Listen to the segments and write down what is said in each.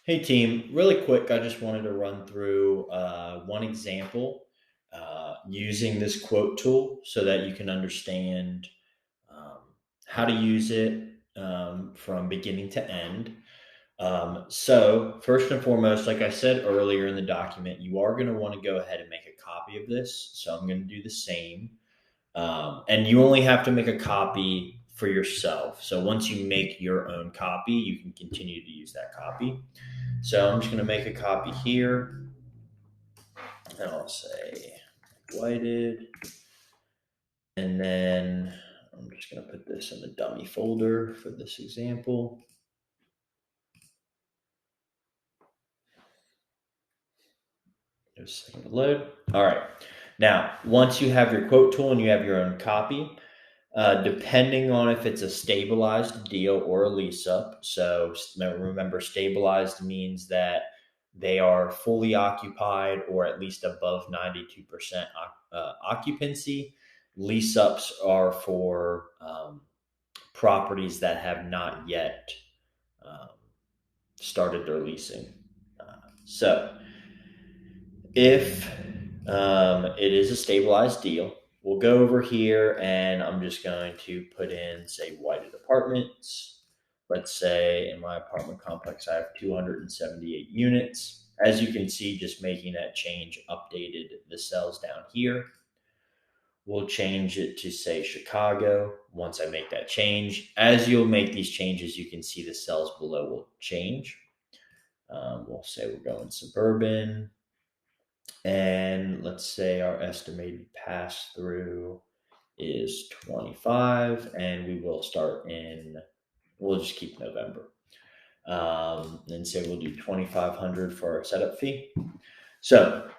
Hey team, really quick, I just wanted to run through one example using this quote tool so that you can understand um, how to use it from beginning to end. So, first and foremost, like I said earlier in the document, you are going to want to go ahead and make a copy of this. So, I'm going to do the same. And you only have to make a copy for yourself. So, once you make your own copy, you can continue to use that copy. So I'm just going to make a copy here, and I'll say whited, and then I'm just going to put this in the dummy folder for this example. Just a second to load. All right. Now, once you have your quote tool and you have your own copy, depending on if it's a stabilized deal or a lease up. So remember, stabilized means that they are fully occupied or at least above 92% occupancy. Lease ups are for properties that have not yet um, started their leasing. So if it is a stabilized deal, we'll go over here and I'm just going to put in, say, whited apartments. Let's say in my apartment complex, I have 278 units. As you can see, just making that change updated the cells down here. We'll change it to, say, Chicago. Once I make that change, as you'll make these changes, you can see the cells below will change. We'll say we're going suburban. And let's say our estimated pass through is 25, and we will start we'll just keep November. And say we'll do 2,500 for our setup fee. So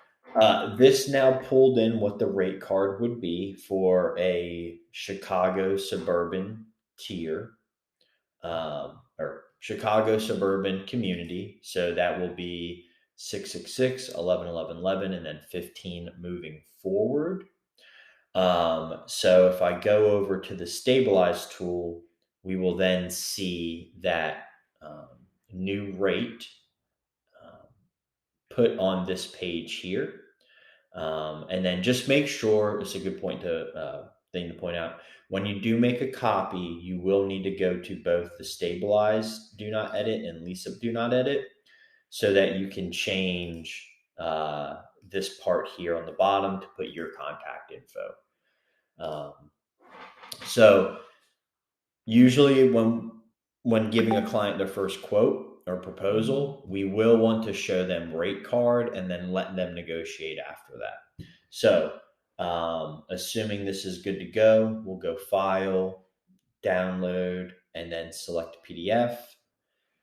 this now pulled in what the rate card would be for a Chicago suburban tier, or Chicago suburban community. So that will be 666, 11, 11, 11, and then 15 moving forward. So if I go over to the stabilize tool, we will then see that new rate put on this page here. And then just make sure, it's a good thing to point out. When you do make a copy, you will need to go to both the stabilize do not edit and lease up do not edit so that you can change this part here on the bottom to put your contact info. So usually when giving a client their first quote or proposal, we will want to show them rate card and then let them negotiate after that. So assuming this is good to go, we'll go file, download, and then select PDF.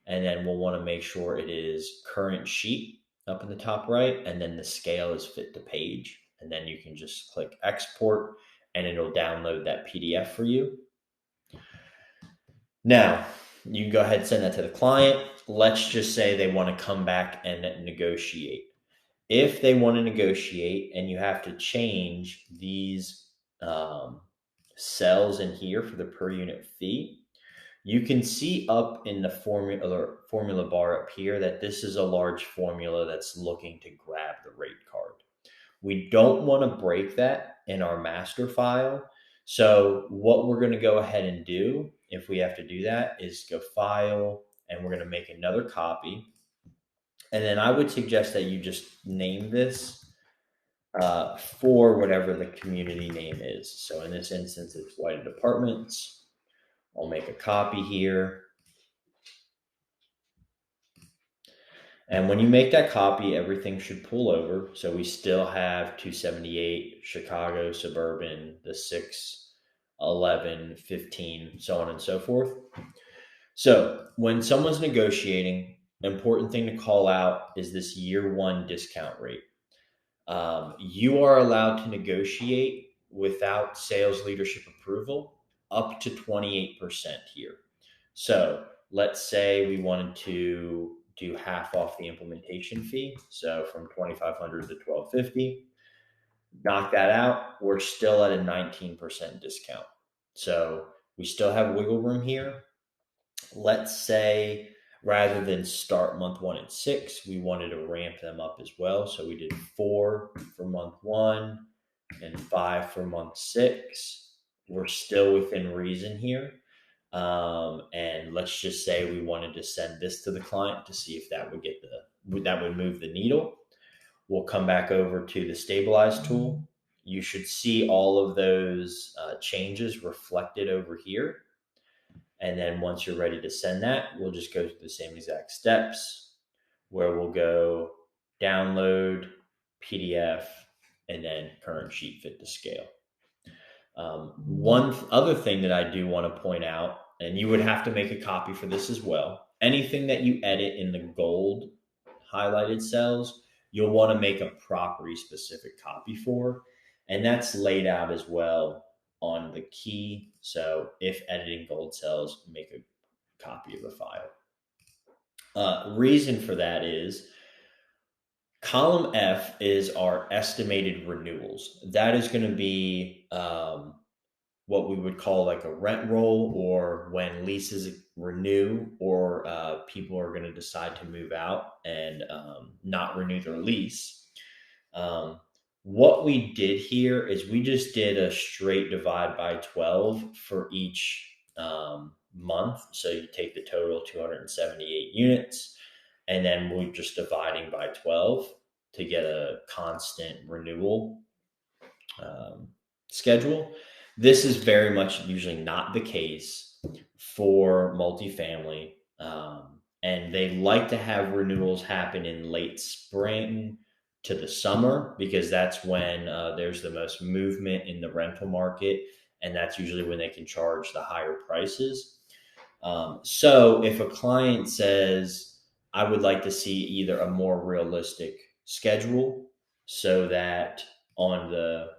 And then we'll want to make sure it is current sheet up in the top right, and then the scale is fit to page. And then you can just click export and it'll download that PDF for you. Now, you can go ahead and send that to the client. Let's just say they want to come back and negotiate. If they want to negotiate and you have to change these cells in here for the per unit fee, you can see up in the formula bar up here that this is a large formula that's looking to grab the rate card. We don't want to break that in our master file. So what we're going to go ahead and do, if we have to do that, is go file, and we're going to make another copy. And then I would suggest that you just name this for whatever the community name is. So in this instance, it's whited apartments. I'll make a copy here. And when you make that copy, everything should pull over. So we still have 278, Chicago, suburban, the 6, 11, 15, so on and so forth. So when someone's negotiating, important thing to call out is this year one discount rate. You are allowed to negotiate without sales leadership approval up to 28% here. So let's say we wanted to do half off the implementation fee. So from 2,500 to 1,250, knock that out. We're still at a 19% discount. So we still have wiggle room here. Let's say Rather than start month 1 at 6, we wanted to ramp them up as well. So we did 4 for month 1 and 5 for month 6. We're still within reason here. And let's just say we wanted to send this to the client to see if that would move the needle. We'll come back over to the stabilize tool. You should see all of those changes reflected over here. And then once you're ready to send that, we'll just go through the same exact steps where we'll go download, PDF, and then current sheet fit to scale. One other thing that I do want to point out, and you would have to make a copy for this as well, anything that you edit in the gold highlighted cells, you'll want to make a property specific copy for. And that's laid out as well on the key. So if editing gold cells, make a copy of the file. Reason for that is column F is our estimated renewals. That is going to be what we would call like a rent roll, or when leases renew, or people are going to decide to move out and not renew their lease. What we did here is we just did a straight divide by 12 for each month. So you take the total 278 units, and then we're just dividing by 12 to get a constant renewal schedule. This is very much usually not the case for multifamily. And they like to have renewals happen in late spring to the summer, because that's when there's the most movement in the rental market. And that's usually when they can charge the higher prices. So if a client says, I would like to see either a more realistic schedule so that on the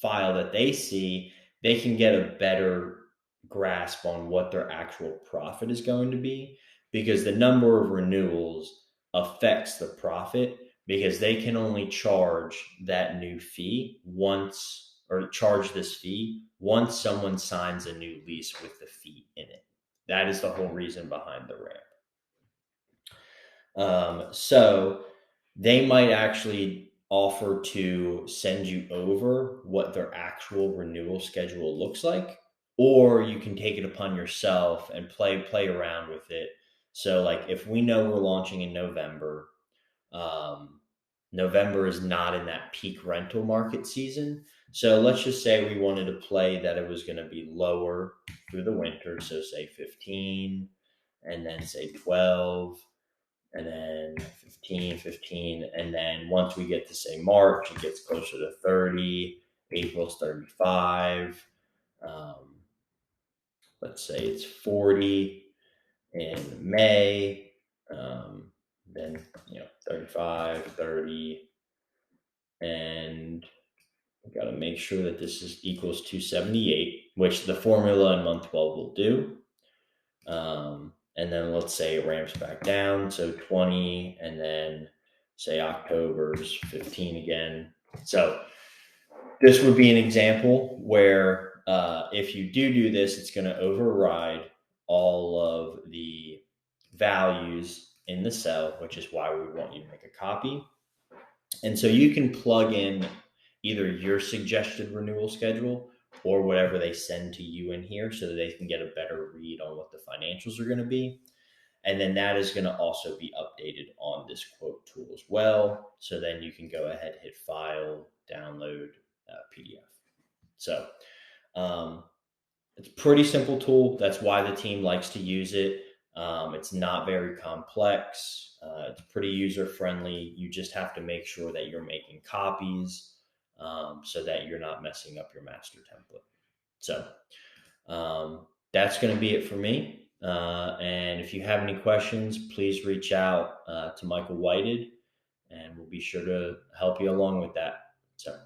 file that they see, they can get a better grasp on what their actual profit is going to be, because the number of renewals affects the profit, because they can only charge that new fee once, or charge this fee once someone signs a new lease with the fee in it. That is the whole reason behind the ramp. So they might actually offer to send you over what their actual renewal schedule looks like, or you can take it upon yourself and play around with it. So like if we know we're launching in November, November is not in that peak rental market season. So let's just say we wanted to play that it was going to be lower through the winter. So say 15, and then say 12, and then 15, and then once we get to say March, it gets closer to 30, April's 35, let's say it's 40 in May, then 35, 30, and we got to make sure that this is equals 278, which the formula in month 12 will do. And then let's say it ramps back down, so 20, and then say October's 15 again. So this would be an example where if you do this, it's going to override all of the values in the cell, which is why we want you to make a copy. And so you can plug in either your suggested renewal schedule or whatever they send to you in here, so that they can get a better read on what the financials are going to be. And then that is going to also be updated on this quote tool as well. So then you can go ahead, hit file, download PDF. So it's a pretty simple tool. That's why the team likes to use it. It's not very complex. It's pretty user friendly. You just have to make sure that you're making copies so that you're not messing up your master template. So that's going to be it for me. And if you have any questions, please reach out to Michael Whited, and we'll be sure to help you along with that. So